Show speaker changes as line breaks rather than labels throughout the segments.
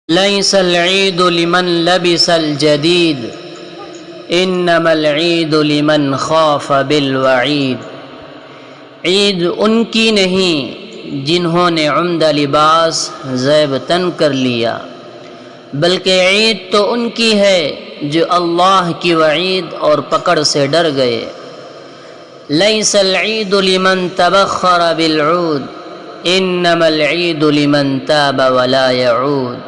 ليس العيد لمن لبس الجديد انما العيد لمن خاف بالوعید۔ عید ان کی نہیں جنہوں نے عمدہ لباس زیب تن کر لیا، بلکہ عید تو ان کی ہے جو اللہ کی وعید اور پکڑ سے ڈر گئے۔ لیس العید لمن تبخر بالعود انما العید لمن تاب ولا يعود۔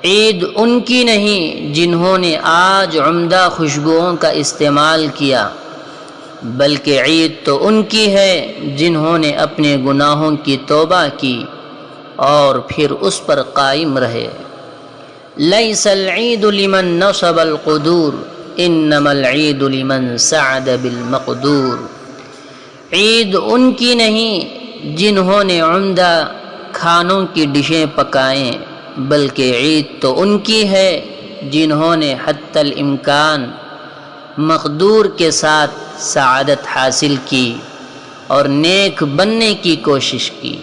عید ان کی نہیں جنہوں نے آج عمدہ خوشبوؤں کا استعمال کیا، بلکہ عید تو ان کی ہے جنہوں نے اپنے گناہوں کی توبہ کی اور پھر اس پر قائم رہے۔ لیس العید لمن نصب القدور انما العید لمن سعد بالمقدور۔ عید ان کی نہیں جنہوں نے عمدہ کھانوں کی ڈشیں پکائیں، بلکہ عید تو ان کی ہے جنہوں نے حتی الامکان مقدور کے ساتھ سعادت حاصل کی اور نیک بننے کی کوشش کی۔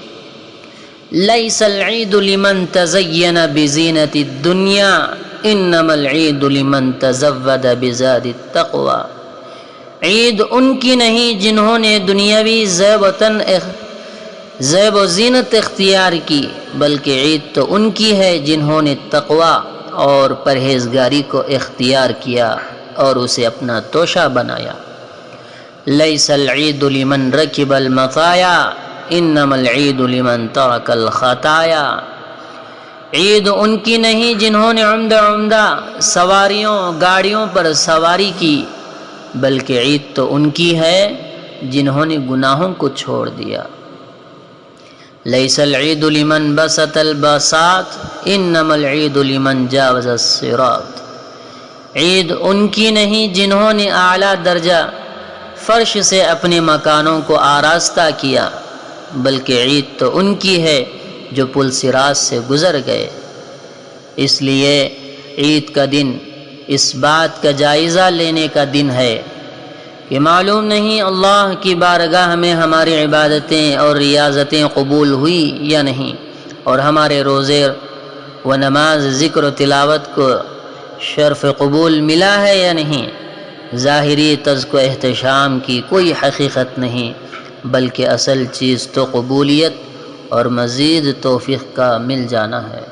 لیس العید لمن تزین بزینت الدنیا انما العید لمن تزود بزاد التقوی۔ عید ان کی نہیں جنہوں نے دنیاوی زیب و زینت اختیار کی، بلکہ عید تو ان کی ہے جنہوں نے تقوی اور پرہیزگاری کو اختیار کیا اور اسے اپنا توشہ بنایا۔ لیس العید لمن رکب المطایا انما العید لمن ترک الخطایا۔ عید ان کی نہیں جنہوں نے عمدہ سواریوں گاڑیوں پر سواری کی، بلکہ عید تو ان کی ہے جنہوں نے گناہوں کو چھوڑ دیا۔ لیس العید لمن بسط البساط انما العید لمن جاوز الصراط۔ عید ان کی نہیں جنہوں نے اعلیٰ درجہ فرش سے اپنے مکانوں کو آراستہ کیا، بلکہ عید تو ان کی ہے جو پل صراط سے گزر گئے۔ اس لیے عید کا دن اس بات کا جائزہ لینے کا دن ہے کہ معلوم نہیں اللہ کی بارگاہ میں ہماری عبادتیں اور ریاضتیں قبول ہوئی یا نہیں، اور ہمارے روزے و نماز ذکر و تلاوت کو شرف قبول ملا ہے یا نہیں۔ ظاہری تزک و احتشام کی کوئی حقیقت نہیں، بلکہ اصل چیز تو قبولیت اور مزید توفیق کا مل جانا ہے۔